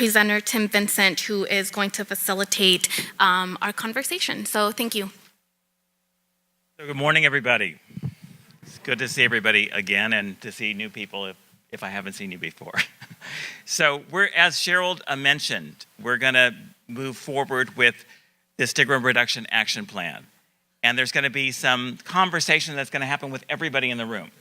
presenter, Tim Vincent, who is going to facilitate our conversation. So thank you. So good morning, everybody. It's good to see everybody again and to see new people if I haven't seen you before. So as Cheryl mentioned, we're going to move forward with the Stigma Reduction Action Plan. And there's going to be some conversation that's going to happen with everybody in the room,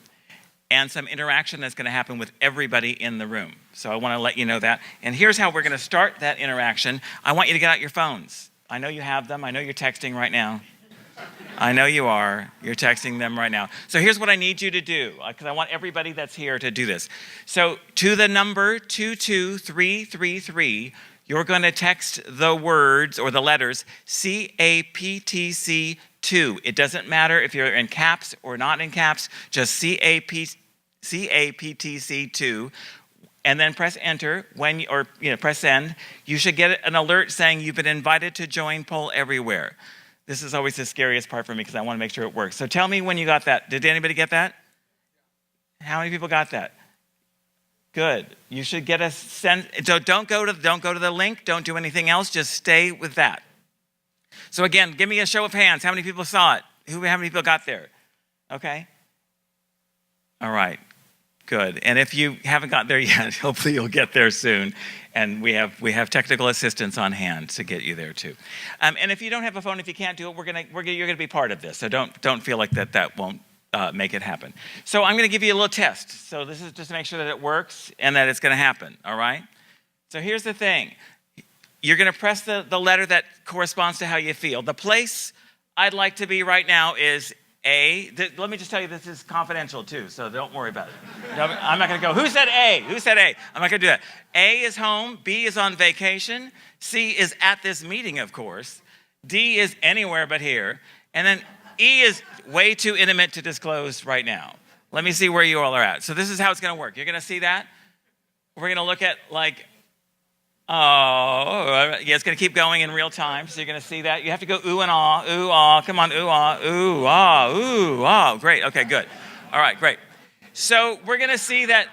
and some interaction that's going to happen with everybody in the room. So I want to let you know that. And here's how we're going to start that interaction. I want you to get out your phones. I know you have them. I know you're texting right now. I know you are. You're texting them right now. So here's what I need you to do, because I want everybody that's here to do this. So to the number 22333, you're going to text the words or the letters CAPTC2. It doesn't matter if you're in caps or not in caps, just CAPTC2, and then press enter press send. You should get an alert saying you've been invited to join Poll Everywhere. This is always the scariest part for me because I want to make sure it works. So tell me when you got that. Did anybody get that? How many people got that? Good. You should get a send. So don't go to the link. Don't do anything else. Just stay with that. So again, give me a show of hands. How many people saw it? How many people got there? Okay. All right. Good. And if you haven't got there yet, hopefully you'll get there soon. And we have technical assistance on hand to get you there too. And if you don't have a phone, if you can't do it, you're gonna be part of this. So don't feel like that won't make it happen. So I'm gonna give you a little test. So this is just to make sure that it works and that it's gonna happen. All right. So here's the thing. You're gonna press the letter that corresponds to how you feel. The place I'd like to be right now is A. Let me just tell you, this is confidential too, so don't worry about it. I'm not going to go, who said A? Who said A? I'm not going to do that. A is home, B is on vacation, C is at this meeting, of course, D is anywhere but here, and then E is way too intimate to disclose right now. Let me see where you all are at. So this is how it's going to work. You're going to see that. We're going to look at yeah, it's going to keep going in real time, so you're going to see that. You have to go ooh and ah, come on, ooh, ah, great, okay, good. All right, great. So we're going to see that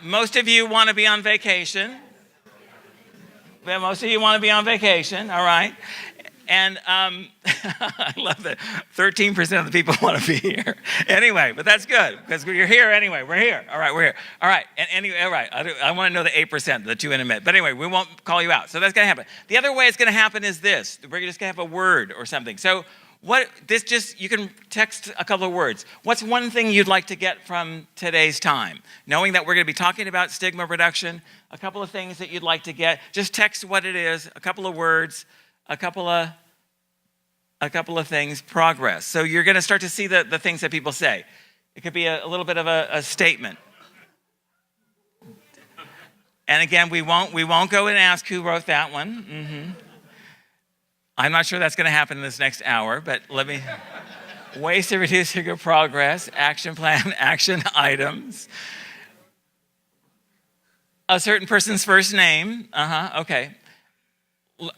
most of you want to be on vacation. Most of you want to be on vacation, all right? And I love that 13% of the people want to be here. Anyway, but that's good because you're here anyway. We're here. All right, we're here. All right. And anyway, all right. I want to know the 8%, the too intimate. But anyway, we won't call you out. So that's going to happen. The other way it's going to happen is this. We're just going to have a word or something. So you can text a couple of words. What's one thing you'd like to get from today's time? Knowing that we're going to be talking about stigma reduction, a couple of things that you'd like to get. Just text what it is, a couple of words, a couple of things, progress. So you're going to start to see the things that people say. It could be a little bit of a statement. And again, we won't go and ask who wrote that one. Mm-hmm. I'm not sure that's going to happen in this next hour, but ways to reduce sugar progress, action plan, action items. A certain person's first name. Okay.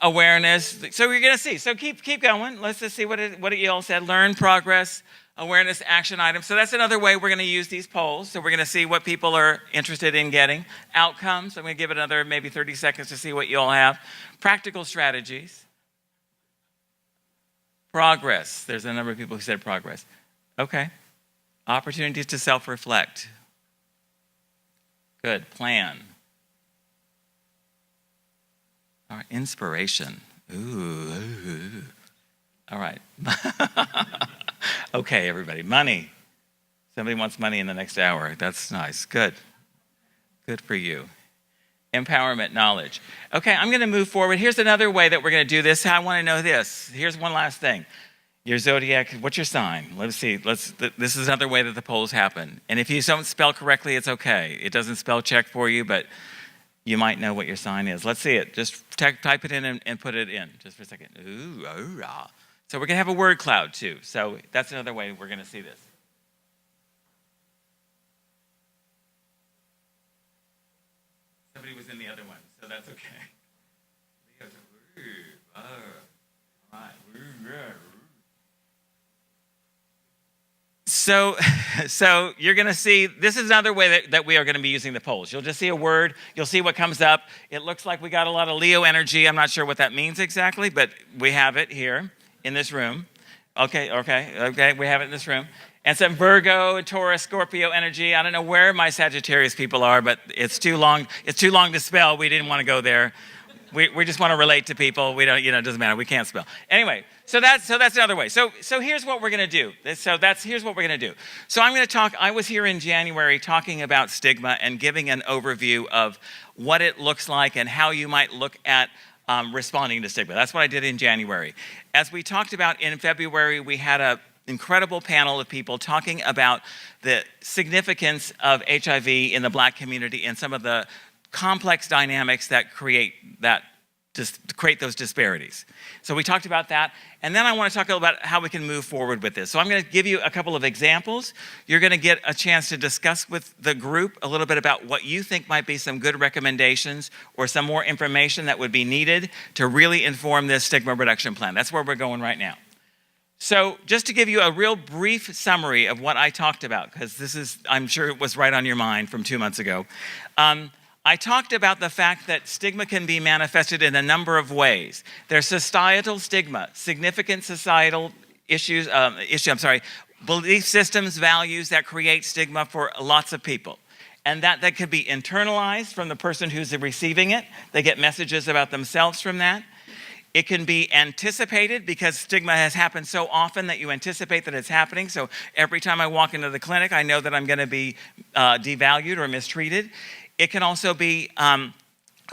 Awareness. So you're going to see. So keep going. Let's just see what you all said. Learn, progress, awareness, action items. So that's another way we're going to use these polls. So we're going to see what people are interested in getting. Outcomes. I'm going to give it another maybe 30 seconds to see what you all have. Practical strategies. Progress. There's a number of people who said progress. Okay. Opportunities to self-reflect. Good. Plan. All right, inspiration. Ooh. All right. Okay, everybody. Money. Somebody wants money in the next hour. That's nice. Good. Good for you. Empowerment, knowledge. Okay, I'm going to move forward. Here's another way that we're going to do this. I want to know this. Here's one last thing. Your zodiac, what's your sign? Let's see. This is another way that the polls happen. And if you don't spell correctly, it's okay. It doesn't spell check for you, but you might know what your sign is. Let's see it. Just type it in and put it in just for a second. Ooh, ah. So we're going to have a word cloud too. So that's another way we're going to see this. Somebody was in the other one, so that's okay. So, so you're going to see, this is another way that we are going to be using the polls. You'll just see a word, you'll see what comes up. It looks like we got a lot of Leo energy. I'm not sure what that means exactly, but we have it here in this room. Okay, we have it in this room. And some Virgo, Taurus, Scorpio energy. I don't know where my Sagittarius people are, but it's too long to spell. We didn't want to go there. We just want to relate to people. We don't, it doesn't matter. We can't spell. Anyway, so that's another way. So here's what we're going to do. Here's what we're going to do. So I'm going to talk. I was here in January talking about stigma and giving an overview of what it looks like and how you might look at responding to stigma. That's what I did in January. As we talked about in February, we had an incredible panel of people talking about the significance of HIV in the Black community and some of the complex dynamics that create those disparities. So we talked about that, and then I want to talk about how we can move forward with this. So I'm going to give you a couple of examples. You're going to get a chance to discuss with the group a little bit about what you think might be some good recommendations or some more information that would be needed to really inform this stigma reduction plan. That's where we're going right now. So just to give you a real brief summary of what I talked about, because I'm sure it was right on your mind from 2 months ago. I talked about the fact that stigma can be manifested in a number of ways. There's societal stigma, significant societal belief systems, values that create stigma for lots of people. And that could be internalized from the person who's receiving it. They get messages about themselves from that. It can be anticipated because stigma has happened so often that you anticipate that it's happening. So every time I walk into the clinic, I know that I'm going to be devalued or mistreated. It can also be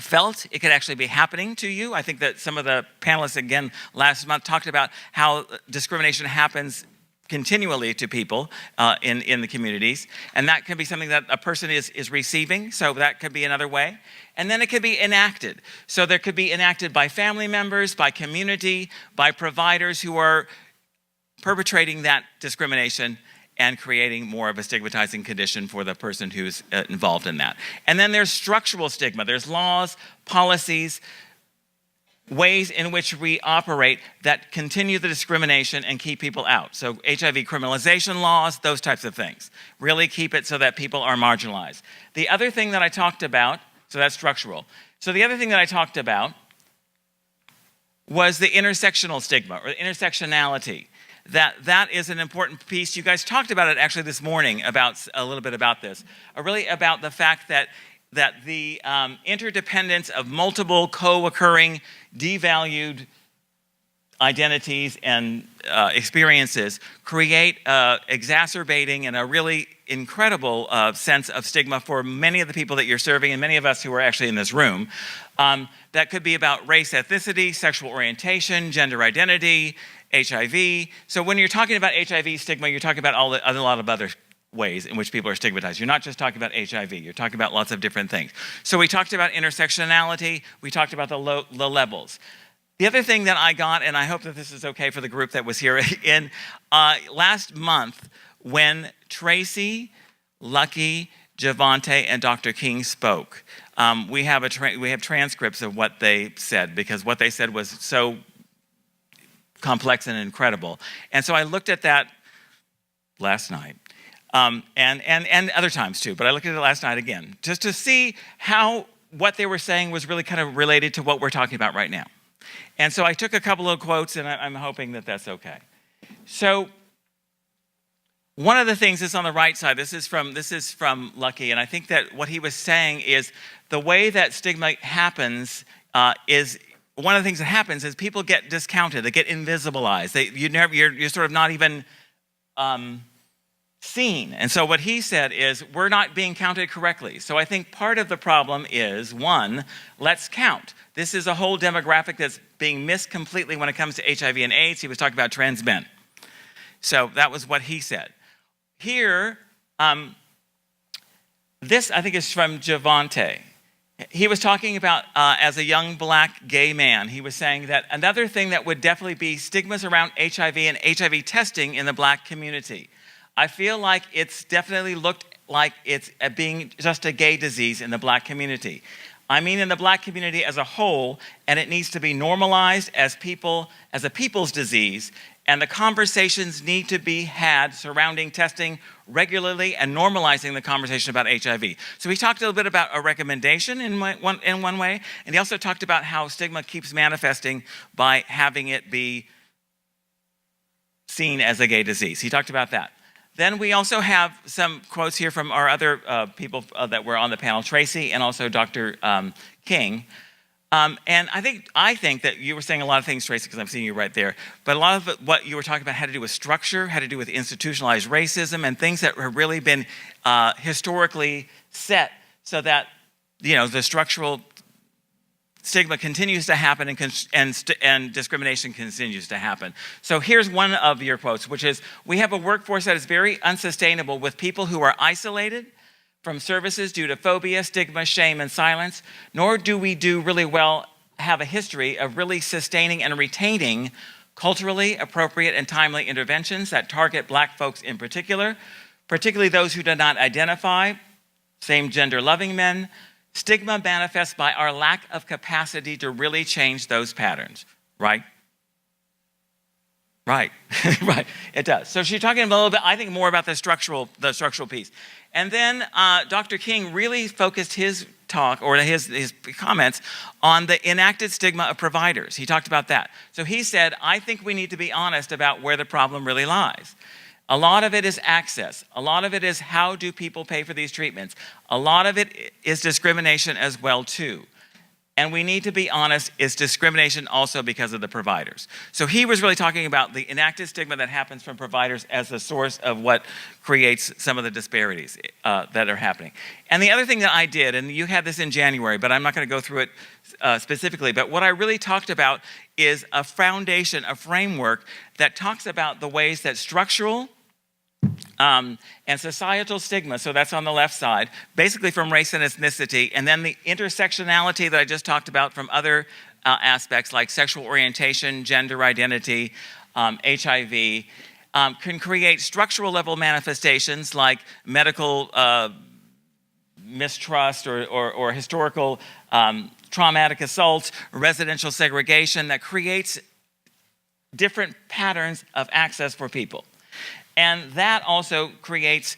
felt. It could actually be happening to you. I think that some of the panelists, again, last month talked about how discrimination happens continually to people in the communities. And that can be something that a person is receiving. So that could be another way. And then it could be enacted. So there could be enacted by family members, by community, by providers who are perpetrating that discrimination and creating more of a stigmatizing condition for the person who's involved in that. And then there's structural stigma. There's laws, policies, ways in which we operate that continue the discrimination and keep people out. So HIV criminalization laws, those types of things. Really keep it so that people are marginalized. The other thing that I talked about, so that's structural. So the other thing that I talked about was the intersectional stigma or intersectionality. That is an important piece. You guys talked about it actually this morning, about a little bit about this, really about the fact that the interdependence of multiple co-occurring, devalued identities and experiences create exacerbating and a really incredible sense of stigma for many of the people that you're serving and many of us who are actually in this room. That could be about race, ethnicity, sexual orientation, gender identity, HIV. So when you're talking about HIV stigma, you're talking about a lot of other ways in which people are stigmatized. You're not just talking about HIV, you're talking about lots of different things. So we talked about intersectionality, we talked about the levels. The other thing that I got, and I hope that this is okay for the group that was here in last month when Tracy, Lucky, Javante, and Dr. King spoke, we have transcripts of what they said because what they said was so complex and incredible. And so I looked at that last night. And other times too, but I looked at it last night again, just to see how what they were saying was really kind of related to what we're talking about right now. And so I took a couple of quotes, and I'm hoping that that's okay. So one of the things is on the right side. This is from Lucky, and I think that what he was saying is the way that stigma happens is one of the things that happens is people get discounted, they get invisibilized. You're sort of not even seen. And so what he said is, we're not being counted correctly. So I think part of the problem is, one, let's count. This is a whole demographic that's being missed completely when it comes to HIV and AIDS. He was talking about trans men. So that was what he said. Here, this I think is from Javante. He was talking about, as a young Black gay man, he was saying that another thing that would definitely be stigmas around HIV and HIV testing in the Black community. I feel like it's definitely looked like it's being just a gay disease in the Black community. I mean in the Black community as a whole, and it needs to be normalized as a people's disease And the conversations need to be had surrounding testing regularly and normalizing the conversation about HIV. So he talked a little bit about a recommendation in one way, and he also talked about how stigma keeps manifesting by having it be seen as a gay disease. He talked about that. Then we also have some quotes here from our other people that were on the panel, Tracy and also Dr. King. And I think that you were saying a lot of things, Tracy, because I'm seeing you right there. But a lot of what you were talking about had to do with structure, had to do with institutionalized racism, and things that have really been historically set so that, you know, the structural stigma continues to happen and discrimination continues to happen. So here's one of your quotes, which is, "We have a workforce that is very unsustainable with people who are isolated from services due to phobia, stigma, shame, and silence, nor do we do really well have a history of really sustaining and retaining culturally appropriate and timely interventions that target Black folks in particular, particularly those who do not identify, same gender loving men. Stigma manifests by our lack of capacity to really change those patterns," right? Right, right, it does. So she's talking a little bit, I think, more about the structural piece. And then Dr. King really focused his talk, or his comments, on the enacted stigma of providers. He talked about that. So he said, "I think we need to be honest about where the problem really lies. A lot of it is access. A lot of it is how do people pay for these treatments. A lot of it is discrimination as well, too. And we need to be honest, it's discrimination also because of the providers." So he was really talking about the enacted stigma that happens from providers as the source of what creates some of the disparities that are happening. And the other thing that I did, and you had this in January, but I'm not going to go through it specifically, but what I really talked about is a foundation, a framework that talks about the ways that structural and societal stigma, so that's on the left side, basically from race and ethnicity, and then the intersectionality that I just talked about from other aspects like sexual orientation, gender identity, HIV, can create structural level manifestations like medical mistrust or historical traumatic assault, residential segregation that creates different patterns of access for people. And that also creates,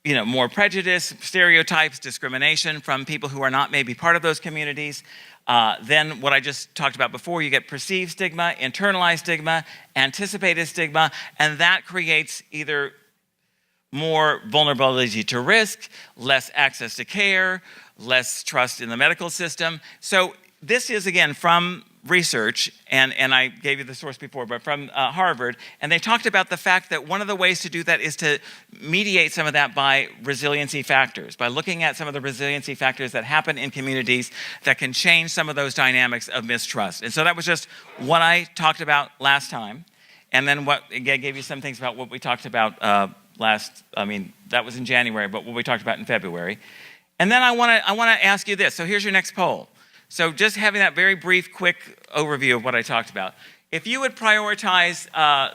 you know, more prejudice, stereotypes, discrimination from people who are not maybe part of those communities. Then what I just talked about before, you get perceived stigma, internalized stigma, anticipated stigma, and that creates either more vulnerability to risk, less access to care, less trust in the medical system. So this is, again, from research, and I gave you the source before, but from Harvard, and they talked about the fact that one of the ways to do that is to mediate some of that by resiliency factors, by looking at some of the resiliency factors that happen in communities that can change some of those dynamics of mistrust. And so that was just what I talked about last time, and then what again gave you some things about what we talked about that was in January, but what we talked about in February. And then I want to ask you this. So here's your next poll. So just having that very brief, quick overview of what I talked about. If you would prioritize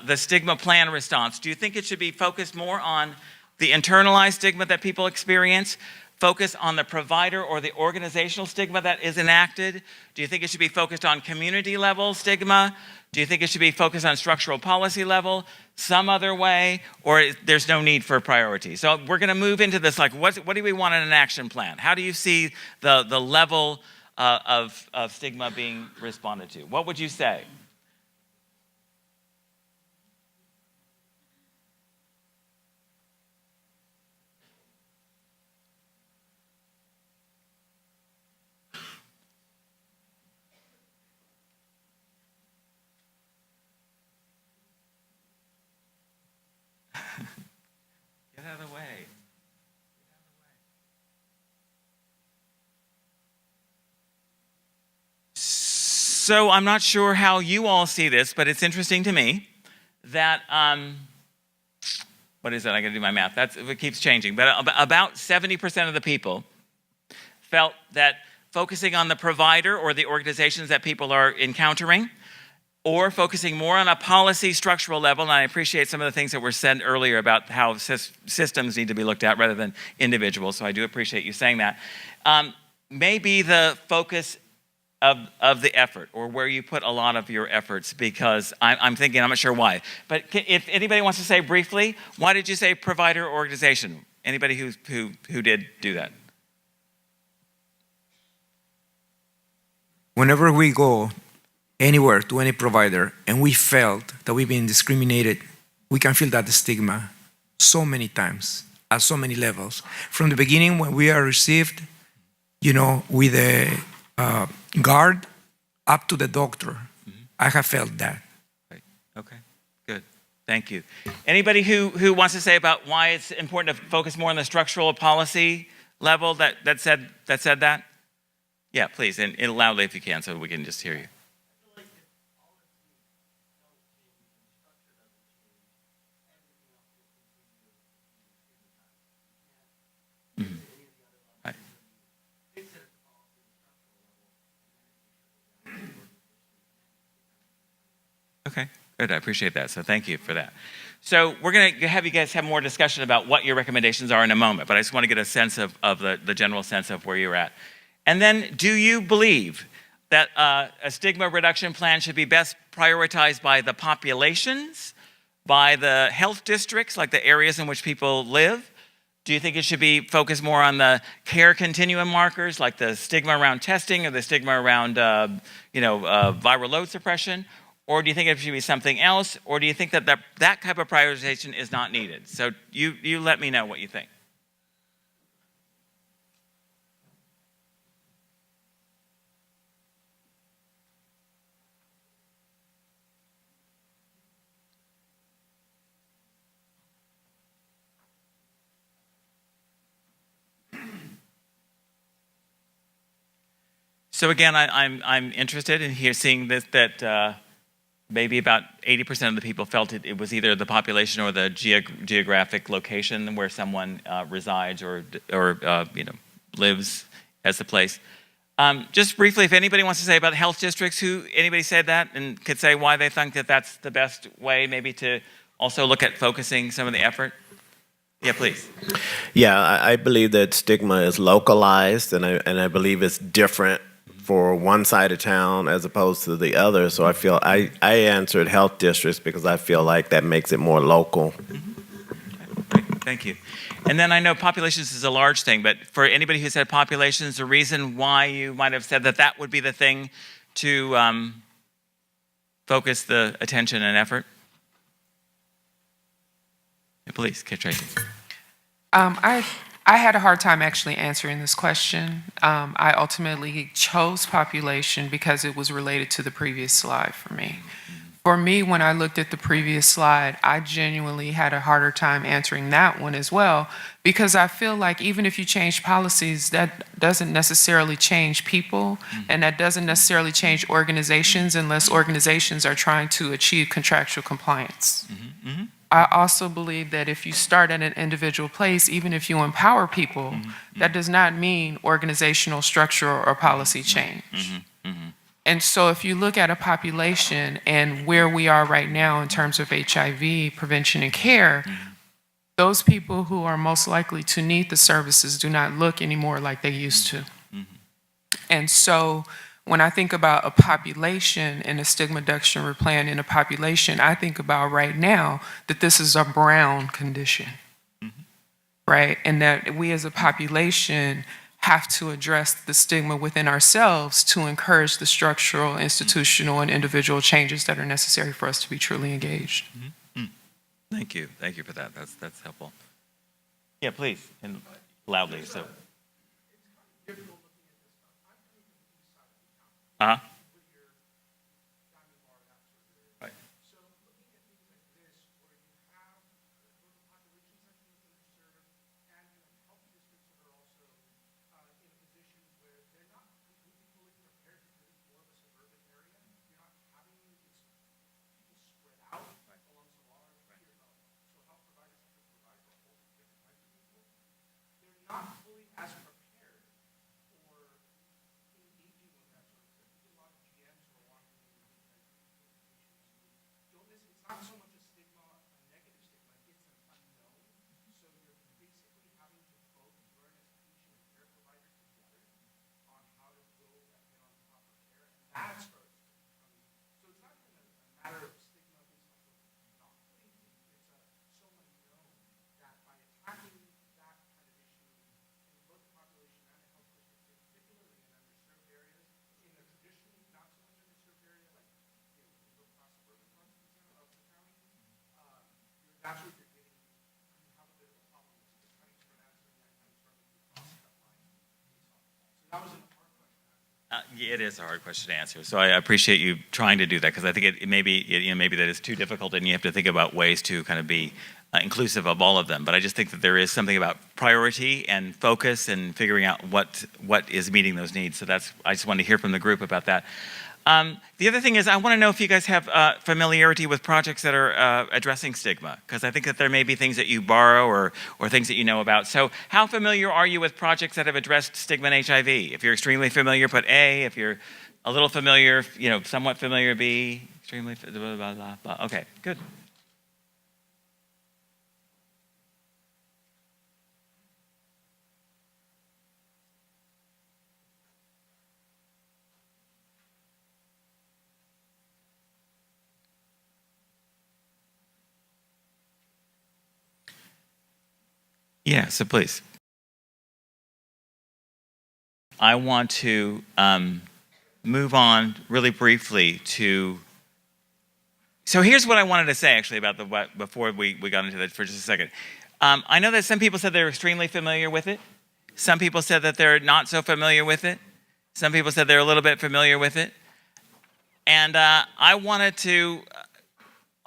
the stigma plan response, do you think it should be focused more on the internalized stigma that people experience, focus on the provider or the organizational stigma that is enacted? Do you think it should be focused on community level stigma? Do you think it should be focused on structural policy level, some other way, or there's no need for priority? So we're going to move into this, like, what do we want in an action plan? How do you see the level of stigma being responded to? What would you say? Get out of the way. So I'm not sure how you all see this, but it's interesting to me that, what is that? I got to do my math. It keeps changing. But about 70% of the people felt that focusing on the provider or the organizations that people are encountering, or focusing more on a policy structural level, and I appreciate some of the things that were said earlier about how systems need to be looked at rather than individuals, so I do appreciate you saying that, may be the focus of the effort, or where you put a lot of your efforts? Because I'm thinking, I'm not sure why. But if anybody wants to say briefly, why did you say provider organization? Anybody who did do that? Whenever we go anywhere to any provider and we felt that we've been discriminated, we can feel that stigma so many times at so many levels. From the beginning, when we are received, with a guard up to the doctor, I have felt that. Right. Okay, good. Thank you. Anybody who wants to say about why it's important to focus more on the structural policy level that said that? Yeah, please, and loudly if you can, so we can just hear you. Okay, good. I appreciate that. So thank you for that. So we're going to have you guys have more discussion about what your recommendations are in a moment, but I just want to get a sense of the general sense of where you're at. And then, do you believe that a stigma reduction plan should be best prioritized by the populations, by the health districts, like the areas in which people live? Do you think it should be focused more on the care continuum markers, like the stigma around testing or the stigma around viral load suppression? Or do you think it should be something else? Or do you think that type of prioritization is not needed? So you let me know what you think. So again, I'm interested in seeing this, that maybe about 80% of the people felt it was either the population or the geographic location where someone resides or lives as the place. Just briefly, if anybody wants to say about health districts, anybody said that and could say why they think that that's the best way, maybe to also look at focusing some of the effort? Yeah, please. Yeah, I believe that stigma is localized, and I believe it's different for one side of town as opposed to the other. So I feel I answered health districts because I feel like that makes it more local. Mm-hmm. Okay, great. Thank you. And then I know populations is a large thing, but for anybody who said populations, the reason why you might have said that would be the thing to focus the attention and effort? Yeah, please, Tracy. I had a hard time actually answering this question. I ultimately chose population because it was related to the previous slide for me. For me, when I looked at the previous slide, I genuinely had a harder time answering that one as well, because I feel like even if you change policies, that doesn't necessarily change people, and that doesn't necessarily change organizations unless organizations are trying to achieve contractual compliance. Mm-hmm. Mm-hmm. I also believe that if you start at an individual place, even if you empower people, that does not mean organizational structure or policy change. Mm-hmm. Mm-hmm. And so if you look at a population and where we are right now in terms of HIV prevention and care, those people who are most likely to need the services do not look anymore like they used to. And so when I think about a population and a stigma reduction plan in a population, I think about right now that this is a brown condition, right? And that we as a population have to address the stigma within ourselves to encourage the structural, institutional, and individual changes that are necessary for us to be truly engaged. Thank you. Thank you for that. That's helpful. Yeah, please, and loudly. So. Uh-huh. Right. Yeah, it is a hard question to answer. So I appreciate you trying to do that, because I think maybe that is too difficult, and you have to think about ways to kind of be inclusive of all of them. But I just think that there is something about priority and focus and figuring out what is meeting those needs. So I just wanted to hear from the group about that. The other thing is, I want to know if you guys have familiarity with projects that are addressing stigma, because I think that there may be things that you borrow or things that you know about. So how familiar are you with projects that have addressed stigma and HIV? If you're extremely familiar, put A. If you're a little familiar, somewhat familiar, B. Extremely, blah, blah, blah, blah. Okay, good. Yeah, so please. I want to move on really briefly to. So here's what I wanted to say actually about before we got into that for just a second. I know that some people said they're extremely familiar with it. Some people said that they're not so familiar with it. Some people said they're a little bit familiar with it. And I wanted to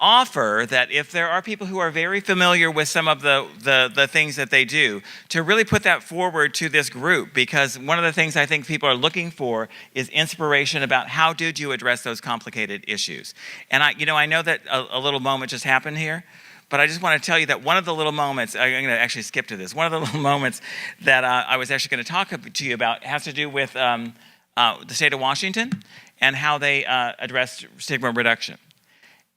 offer that if there are people who are very familiar with some of the things that they do, to really put that forward to this group, because one of the things I think people are looking for is inspiration about how did you address those complicated issues. And I know that a little moment just happened here, but I just want to tell you that one of the little moments, I'm going to actually skip to this, one of the little moments that I was actually going to talk to you about has to do with the state of Washington and how they addressed stigma reduction.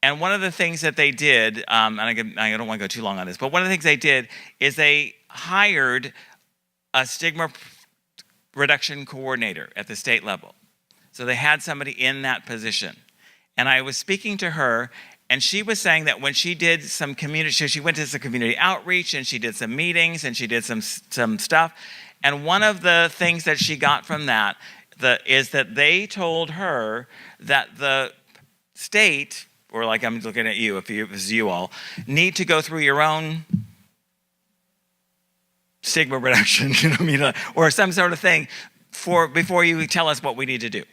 And one of the things that they did, and I don't want to go too long on this, but one of the things they did is they hired a stigma reduction coordinator at the state level. So they had somebody in that position. And I was speaking to her, and she was saying that when she did some community, she went to some community outreach, and she did some meetings, and she did some stuff. And one of the things that she got from that is that they told her that the state, or like I'm looking at you, if it's you all, need to go through your own stigma reduction, or some sort of thing before you tell us what we need to do.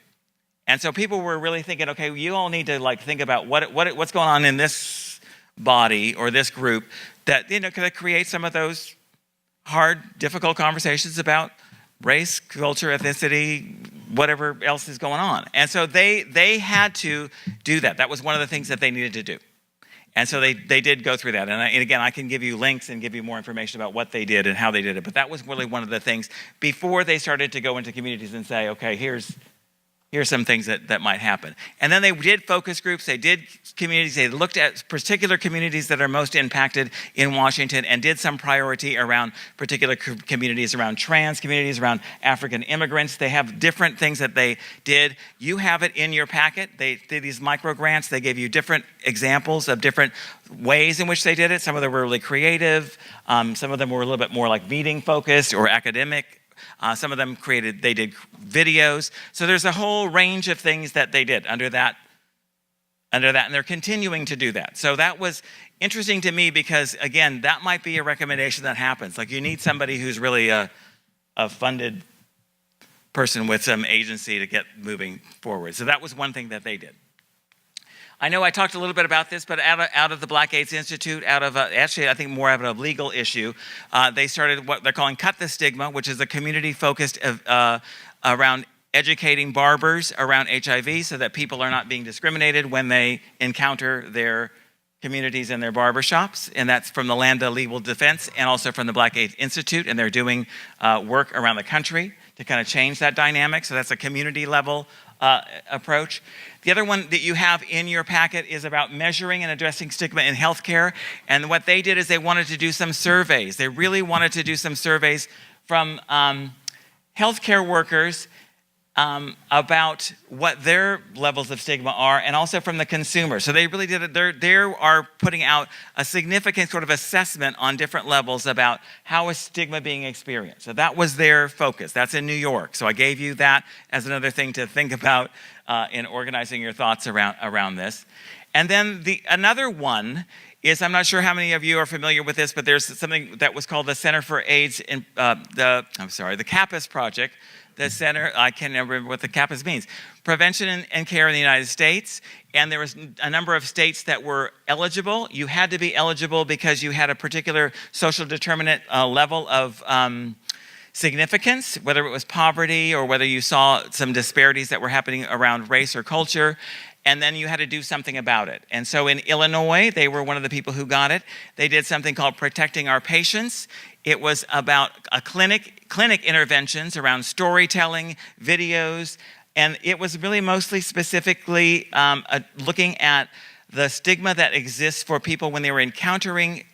And so people were really thinking, okay, you all need to think about what's going on in this body or this group that could create some of those hard, difficult conversations about race, culture, ethnicity, whatever else is going on. And so they had to do that. That was one of the things that they needed to do. And so they did go through that. And again, I can give you links and give you more information about what they did and how they did it. But that was really one of the things before they started to go into communities and say, okay, here's some things that might happen. And then they did focus groups, they did communities, they looked at particular communities that are most impacted in Washington and did some priority around particular communities, around trans communities, around African immigrants. They have different things that they did. You have it in your packet. They did these micro grants. They gave you different examples of different ways in which they did it. Some of them were really creative. Some of them were a little bit more like meeting focused or academic. Some of them they did videos. So there's a whole range of things that they did under that, and they're continuing to do that. So that was interesting to me because, again, that might be a recommendation that happens. Like you need somebody who's really a funded person with some agency to get moving forward. So that was one thing that they did. I know I talked a little bit about this, but out of the Black AIDS Institute, actually I think more out of a legal issue, they started what they're calling Cut the Stigma, which is a community focused around educating barbers around HIV so that people are not being discriminated when they encounter their communities and their barbershops. And that's from the Lambda Legal Defense and also from the Black AIDS Institute. And they're doing work around the country to kind of change that dynamic. So that's a community level approach. The other one that you have in your packet is about measuring and addressing stigma in healthcare. And what they did is they wanted to do some surveys. They really wanted to do some surveys from healthcare workers about what their levels of stigma are, and also from the consumer. So they really did it. They are putting out a significant sort of assessment on different levels about how is stigma being experienced. So that was their focus. That's in New York. So I gave you that as another thing to think about in organizing your thoughts around this. And then another one is, I'm not sure how many of you are familiar with this, but there's something that was called the Center for AIDS, the CAPAS project the Center, I can't remember what the CAPAS means, Prevention and Care in the United States, and there was a number of states that were eligible. You had to be eligible because you had a particular social determinant level of significance, whether it was poverty or whether you saw some disparities that were happening around race or culture, and then you had to do something about it. And so in Illinois, they were one of the people who got it. They did something called Protecting Our Patients. It was about a clinic interventions around storytelling, videos, and it was really mostly specifically looking at the stigma that exists for people when they were encountering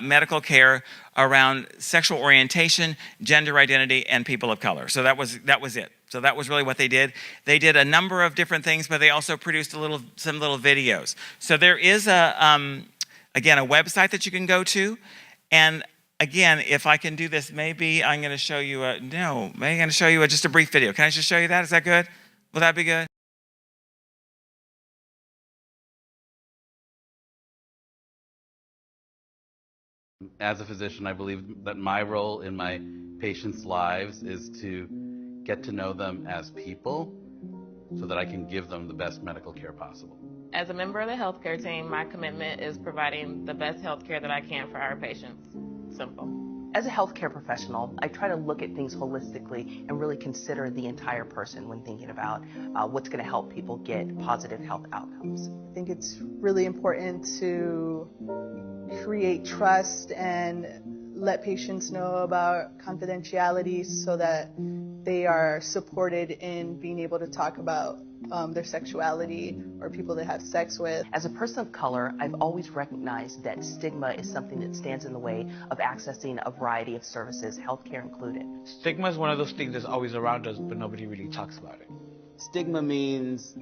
medical care around sexual orientation, gender identity, and people of color. So that was it. So that was really what they did. They did a number of different things, but they also produced some little videos. So there is again, a website that you can go to. And again, if I can do this, maybe I'm going to show you maybe I'm going to show you just a brief video. Can I just show you that? Is that good? Will that be good? As a physician, I believe that my role in my patients' lives is to get to know them as people so that I can give them the best medical care possible. As a member of the healthcare team, my commitment is providing the best healthcare that I can for our patients. Simple. As a healthcare professional, I try to look at things holistically and really consider the entire person when thinking about what's going to help people get positive health outcomes. I think it's really important to create trust and let patients know about confidentiality so that they are supported in being able to talk about their sexuality or people they have sex with. As a person of color, I've always recognized that stigma is something that stands in the way of accessing a variety of services, healthcare included. Stigma is one of those things that's always around us, but nobody really talks about it. Stigma means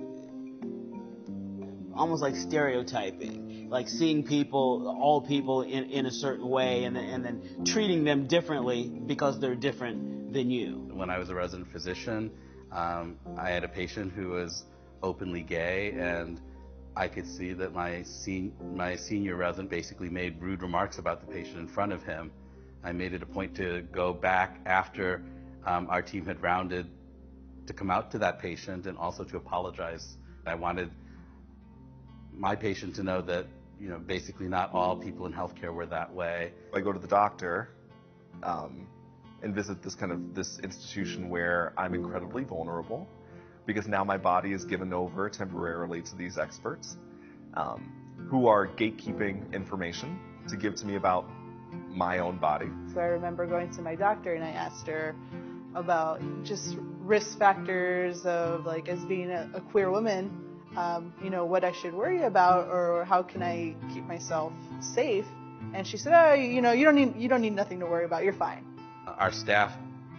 almost like stereotyping, like seeing people, all people in a certain way and then treating them differently because they're different than you. When I was a resident physician, I had a patient who was openly gay, and I could see that my senior resident basically made rude remarks about the patient in front of him. I made it a point to go back after our team had rounded to come out to that patient and also to apologize. I wanted my patient to know that, you know, basically not all people in healthcare were that way. I go to the doctor and visit this institution where I'm incredibly vulnerable because now my body is given over temporarily to these experts who are gatekeeping information to give to me about my own body. So I remember going to my doctor and I asked her about just risk factors of like as being a queer woman, what I should worry about or how can I keep myself safe. And she said, you don't need nothing to worry about. You're fine. Our staff,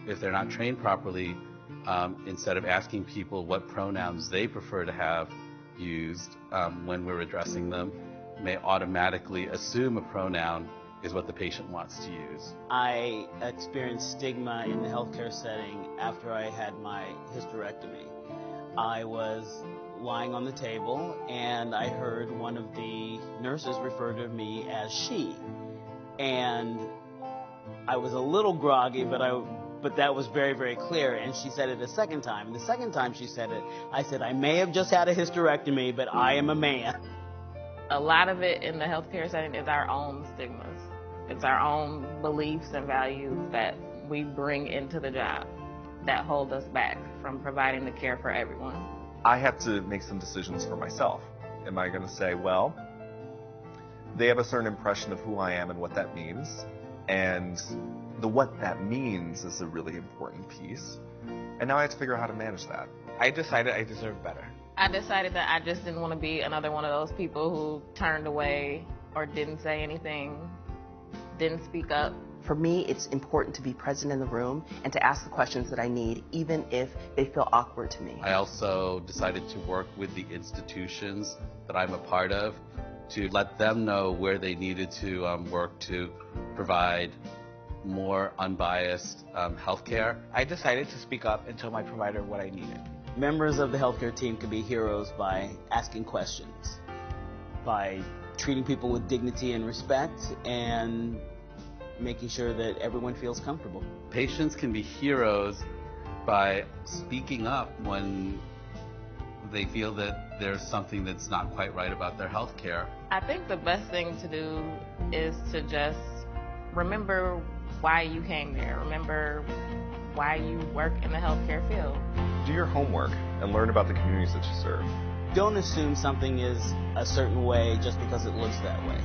if they're not trained properly, instead of asking people what pronouns they prefer to have used when we're addressing them, may automatically assume a pronoun is what the patient wants to use. I experienced stigma in the healthcare setting after I had my hysterectomy. I was lying on the table and I heard one of the nurses refer to me as she. And I was a little groggy, but that was very, very clear. And she said it a second time. The second time she said it, I said, I may have just had a hysterectomy, but I am a man. A lot of it in the healthcare setting is our own stigmas. It's our own beliefs and values that we bring into the job that hold us back from providing the care for everyone. I have to make some decisions for myself. Am I going to say, well, they have a certain impression of who I am and what that means, and the what that means is a really important piece, and now I have to figure out how to manage that. I decided I deserve better. I decided that I just didn't want to be another one of those people who turned away or didn't say anything, didn't speak up. For me, it's important to be present in the room and to ask the questions that I need, even if they feel awkward to me. I also decided to work with the institutions that I'm a part of to let them know where they needed to work to provide more unbiased health care. I decided to speak up and tell my provider what I needed. Members of the healthcare team can be heroes by asking questions, by treating people with dignity and respect, and making sure that everyone feels comfortable. Patients can be heroes by speaking up when they feel that there's something that's not quite right about their health care. I think the best thing to do is to just remember why you came there. Remember why you work in the healthcare field. Do your homework and learn about the communities that you serve. Don't assume something is a certain way just because it looks that way.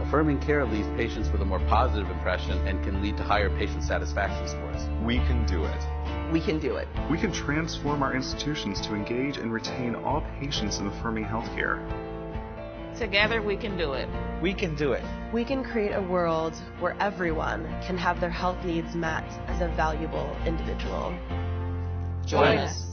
Affirming care leaves patients with a more positive impression and can lead to higher patient satisfaction scores. We can do it. We can do it. We can transform our institutions to engage and retain all patients in affirming healthcare. Together we can do it. We can do it. We can create a world where everyone can have their health needs met as a valuable individual. Join us.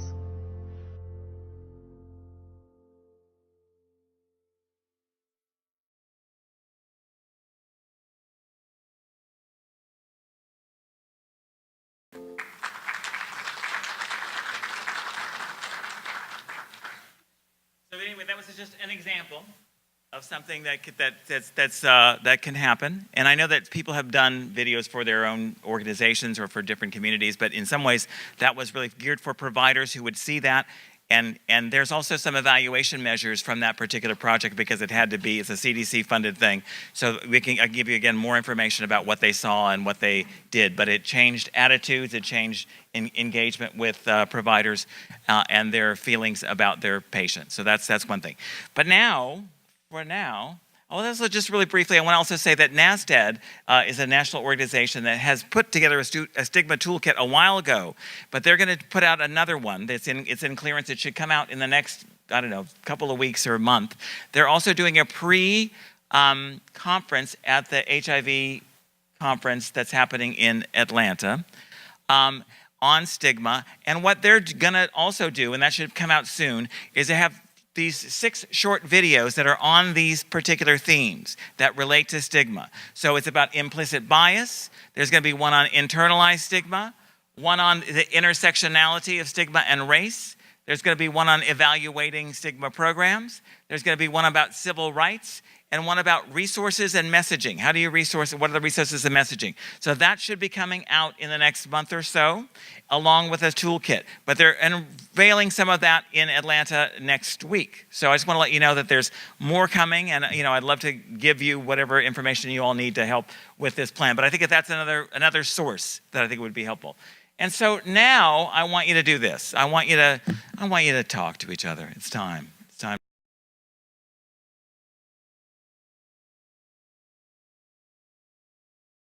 So anyway, that was just an example of something that can happen. And I know that people have done videos for their own organizations or for different communities, but in some ways that was really geared for providers who would see that. And there's also some evaluation measures from that particular project because it had to be, it's a CDC funded thing. So I'll give you again more information about what they saw and what they did. But it changed attitudes, it changed engagement with providers and their feelings about their patients. So that's one thing. But now, also just really briefly, I want to also say that NASDAD is a national organization that has put together a stigma toolkit a while ago, but they're going to put out another one it's in clearance. It should come out in the next, couple of weeks or a month. They're also doing a pre-conference at the HIV conference that's happening in Atlanta on stigma. And what they're going to also do, and that should come out soon, is they have these 6 short videos that are on these particular themes that relate to stigma. So it's about implicit bias. There's going to be one on internalized stigma, one on the intersectionality of stigma and race. There's going to be one on evaluating stigma programs. There's going to be one about civil rights and one about resources and messaging. How do you resource, what are the resources and messaging? So that should be coming out in the next month or so, along with a toolkit. But they're unveiling some of that in Atlanta next week. So I just want to let you know that there's more coming, and I'd love to give you whatever information you all need to help with this plan. But I think that that's another source that I think would be helpful. And so now I want you to do this. I want you to talk to each other. It's time. It's time.